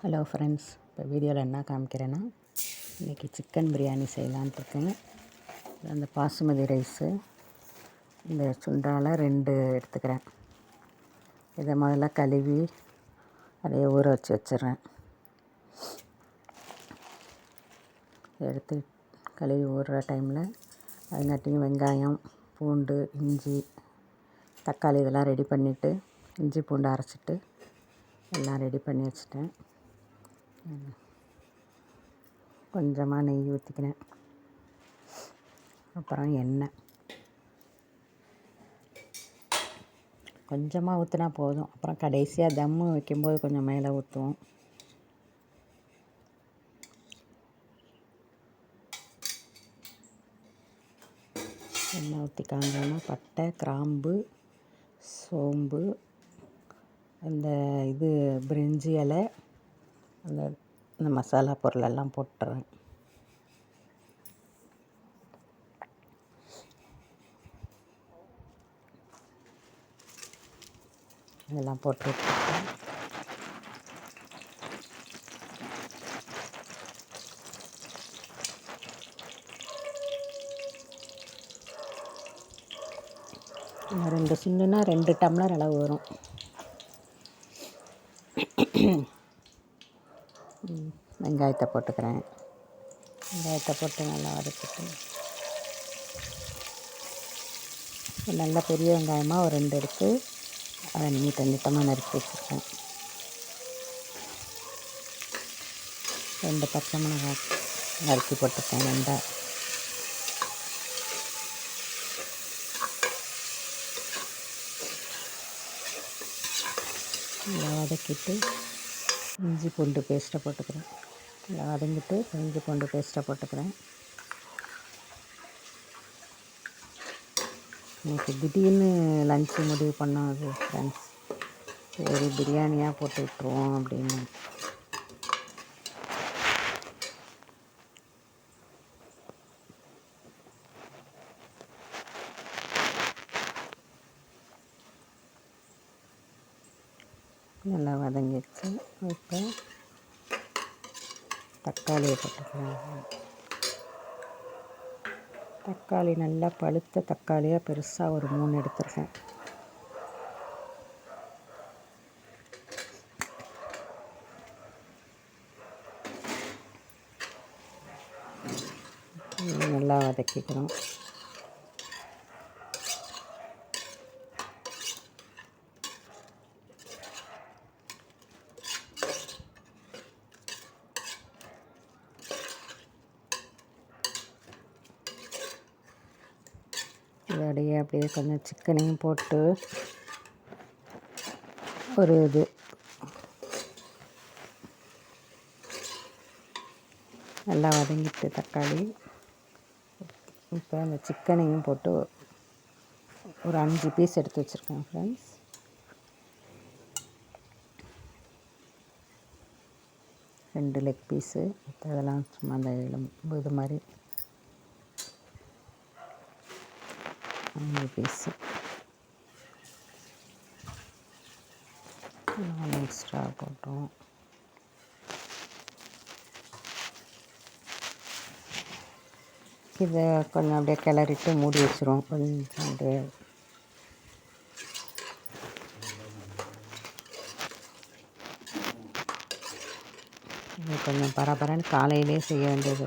Hello friends, இப்போ வீடியோவில் என்ன காமிக்கிறேன்னா, இன்றைக்கி சிக்கன் பிரியாணி செய்யலான்ட்டு இருக்கேன். அந்த பாசுமதி ரைஸு இந்த சுண்டால் 2 எடுத்துக்கிறேன். இதை முதல்ல கழுவி அதையே ஊற வச்சிடுறேன். எடுத்து கழுவி ஊறுற டைமில் அதுங்காட்டியும் வெங்காயம், பூண்டு, இஞ்சி, தக்காளி இதெல்லாம் ரெடி பண்ணிவிட்டு, இஞ்சி பூண்டு அரைச்சிட்டு எல்லாம் ரெடி பண்ணி வச்சுட்டேன். கொஞ்சமாக நெய் ஊற்றிக்கினேன். அப்புறம் எண்ணெய் கொஞ்சமாக ஊற்றினா போதும். அப்புறம் கடைசியாக தம்மு வைக்கும்போது கொஞ்சம் மேலே ஊற்றுவோம். எண்ணெய் ஊற்றி காஞ்சோன்னா பட்டை, கிராம்பு, சோம்பு, அந்த பிரிஞ்சி இலை, இந்த மசாலா பொருளெல்லாம் போட்டுறேன். இதெல்லாம் போட்டு ரெண்டு சின்ன 2 டம்ளர் அளவு வரும். வெங்காயத்தை போட்டுக்கிறேன். வெங்காயத்தை போட்டு நல்லா வதக்கிட்டு, நல்ல பெரிய வெங்காயமாக ஒரு 2 எடுத்து அதை நீட்டமாக நறுக்கி வச்சுருக்கேன். 2 பச்சை மிளகாய் நறுக்கி போட்டுருக்கேன். வெங்காயம் நல்லா வதக்கிட்டு இஞ்சி பூண்டு பேஸ்ட்டை போட்டுக்கிறேன். நல்லா வதங்கிட்டு இஞ்சி பூண்டு பேஸ்ட்டை போட்டுக்கிறேன். எனக்கு திடீர்னு லஞ்சு முடிவு பண்ணாது ஃப்ரெண்ட்ஸ். சரி பிரியாணியாக போட்டு விட்டுருவோம் அப்படின்னு. நல்லா வதங்கிடுச்சு. இப்போ தக்காளியை போட்டுக்கிறேன். தக்காளி நல்லா பழுத்த தக்காளியாக பெருசாக ஒரு 3 எடுத்துருக்கேன். நல்லா வதக்கிக்கிறோம். இதோடையே அப்படியே கொஞ்சம் சிக்கனையும் போட்டு ஒரு நல்லா வதங்கிட்டு தக்காளி, இப்போ அந்த சிக்கனையும் போட்டு ஒரு 5 பீஸ் எடுத்து வச்சுருக்கேன் ஃப்ரெண்ட்ஸ். ரெண்டு லெக் பீஸு, அதெல்லாம் சும்மா அந்த இது மாதிரி 5 பீஸு எக்ஸ்ட்ரா போட்டோம். இதை கொஞ்சம் அப்படியே கிளறிட்டு மூடி வச்சுருவோம். கொஞ்சம் அப்படியே கொஞ்சம் பரபரன்னு காலையிலே செய்ய வேண்டியது.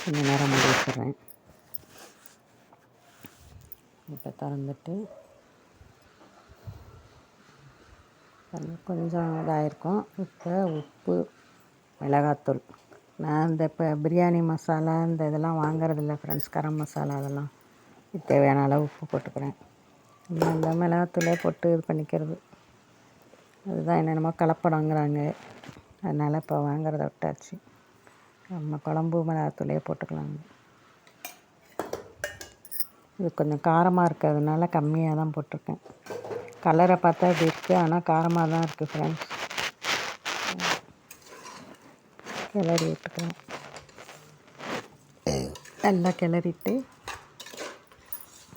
கொஞ்சம் நேரம் மூடி வச்சுட்றேன். இப்போ திறந்துட்டு கொஞ்சம் இதாகிருக்கும். இப்போ உப்பு, மிளகாத்தூள். நான் இப்போ பிரியாணி மசாலா இதெல்லாம் வாங்குறதில்ல ஃப்ரெண்ட்ஸ். கரம் மசாலா அதெல்லாம் தேவையான அளவு உப்பு போட்டுக்கிறேன். இந்த மிளகாத்தூளே போட்டு இது பண்ணிக்கிறது. அதுதான் என்னென்னமோ கலப்படங்கிறாங்க. அதனால் இப்போ வாங்குறத விட்டாச்சு. நம்ம குழம்பு மிளகாத்தூளே போட்டுக்கலாங்க. இது கொஞ்சம் காரமாக இருக்கிறதுனால கம்மியாக தான் போட்டிருக்கேன். கலரை பார்த்தா இப்படி இருக்குது, ஆனால் காரமாக தான் இருக்குது ஃப்ரெண்ட்ஸ். கிளறி விட்டுக்கிறேன். நல்லா கிளறிட்டு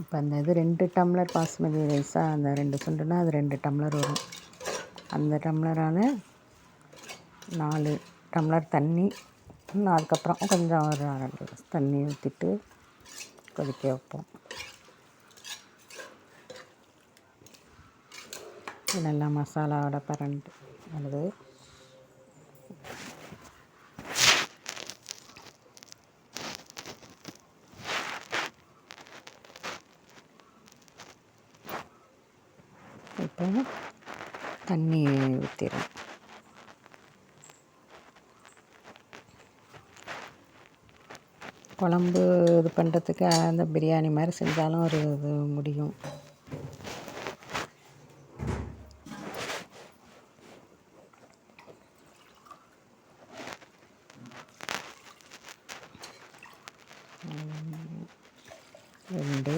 இப்போ அந்த இது 2 டம்ளர் பாஸ்மதி ரைஸாக அந்த 2 சுண்டுனா அது 2 டம்ளர் வரும். அந்த டம்ளரால் 4 டம்ளர் தண்ணி, இன்னும் அதுக்கப்புறம் கொஞ்சம் ஒரு 1/2 கிளாஸ் தண்ணி ஊற்றிட்டு கொதிக்க வைப்போம். நல்லா மசாலாவோட பரண்டு வருது. இப்போ தண்ணி ஊற்றிடும். குழம்பு இது பண்ணுறதுக்கு அந்த பிரியாணி மாதிரி செஞ்சாலும் ஒரு இது முடியும். ரெண்டு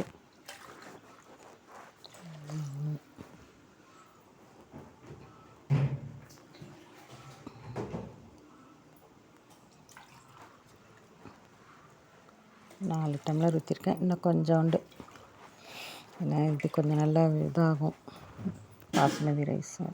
4 டம்ளர் ஊற்றிருக்கேன். இன்னும் கொஞ்சோண்டு, ஏன்னா இது கொஞ்சம் நல்லா இதாகும் பாஸ்மதி ரைஸு.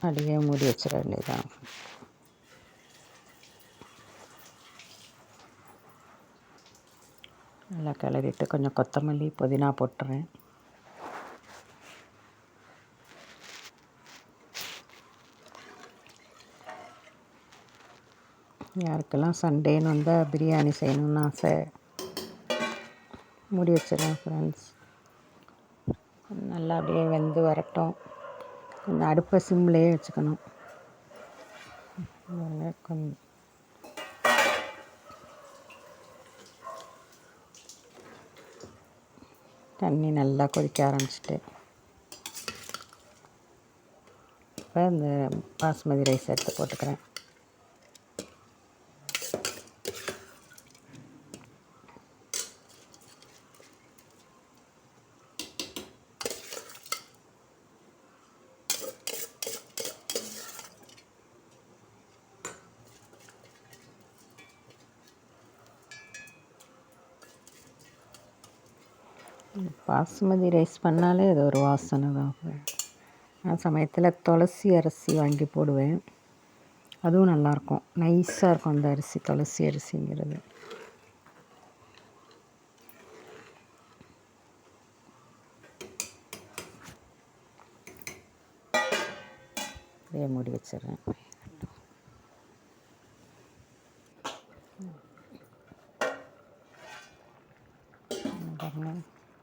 அப்படியே மூடி வச்சிட வேண்டியதான். நல்லா கிளறிட்டு கொஞ்சம் கொத்தமல்லி புதினா போட்டுறேன். யாருக்கெல்லாம் சண்டேன்னு வந்தால் பிரியாணி செய்யணுன்னு ஆசை, மூடி வச்சிடுறேன் ஃப்ரெண்ட்ஸ். நல்லா அப்படியே வெந்து வரட்டும். கொஞ்சம் அடுப்பை சிம்லேயே வச்சுக்கணும். கொஞ்சம் தண்ணி நல்லா கொதிக்க ஆரம்பிச்சிட்டு இப்போ இந்த பாஸ்மதி ரைஸ் எடுத்து போட்டுக்கிறேன். பாஸ்மதி ரைஸ் பண்ணாலே அது ஒரு வாசனை தான். நான் சமயத்தில் துளசி அரிசி வாங்கி போடுவேன், அதுவும் நல்லாயிருக்கும். நைஸாக இருக்கும் அந்த அரிசி, துளசி அரிசிங்கிறது. அப்படியே மூடி வச்சிடுறேன்.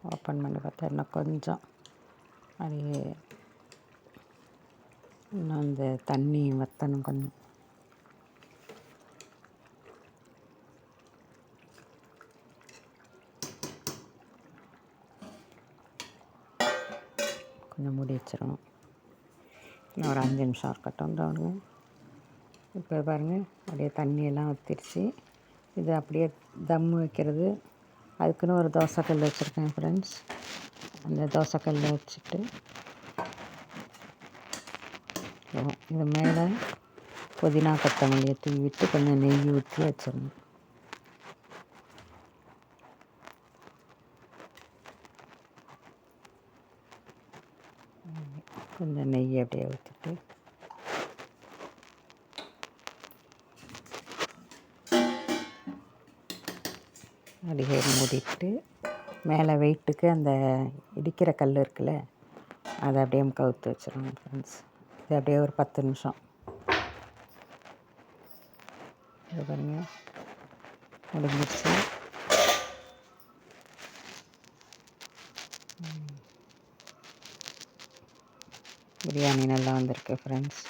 ஓப்பன் பண்ணி பார்த்தா இன்னும் கொஞ்சம் அப்படியே இன்னும் அந்த தண்ணி வற்றணும் கொஞ்சம். கொஞ்சம் மூடி வச்சிடணும். இன்னும் ஒரு 5 நிமிஷம் இருக்கட்டும். பாருங்க, இப்போ பாருங்கள் அப்படியே தண்ணியெல்லாம் வற்றிருச்சு. இது அப்படியே தம் வைக்கிறது. அதுக்குன்னு ஒரு தோசைக்கல் வச்சுருக்கேன் ஃப்ரெண்ட்ஸ். அந்த தோசைக்கல்லை வச்சுட்டு இது மேலே புதினா கொத்தமல்லியை தூவிட்டு கொஞ்சம் நெய் ஊற்றி வச்சிடணும். கொஞ்சம் நெய் அப்படியே ஊற்றிட்டு அப்படியே மூடிட்டு மேலே வெயிட்டுக்கு அந்த இடிக்கிற கல் இருக்குல்ல, அதை அப்படியே கவுத்து வச்சிடணும் ஃப்ரெண்ட்ஸ். இது அப்படியே ஒரு 10 நிமிஷம். இது பாருங்க முடிஞ்சிருச்சு. பிரியாணி நல்லா வந்திருக்கு ஃப்ரெண்ட்ஸ்.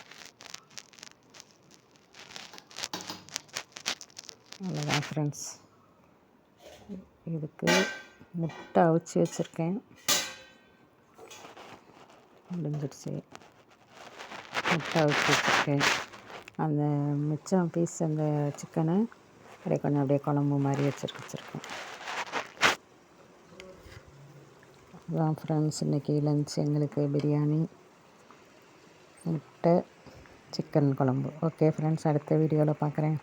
அவ்வளோதான் ஃப்ரெண்ட்ஸ். இதுக்கு முட்டை அவிச்சு வச்சுருக்கேன், முடிஞ்சிடுச்சு. முட்டை அவிச்சு வச்சுருக்கேன். அந்த மிச்சம் பீஸ் அந்த சிக்கனை அப்படியே கொஞ்சம் அப்படியே குழம்பு மாதிரி வச்சுருக்கேன். அதான் ஃப்ரெண்ட்ஸ், இன்றைக்கி லன்ச் எங்களுக்கு பிரியாணி, முட்டை, சிக்கன் குழம்பு. ஓகே ஃப்ரெண்ட்ஸ், அடுத்த வீடியோவில் பார்க்குறேன்.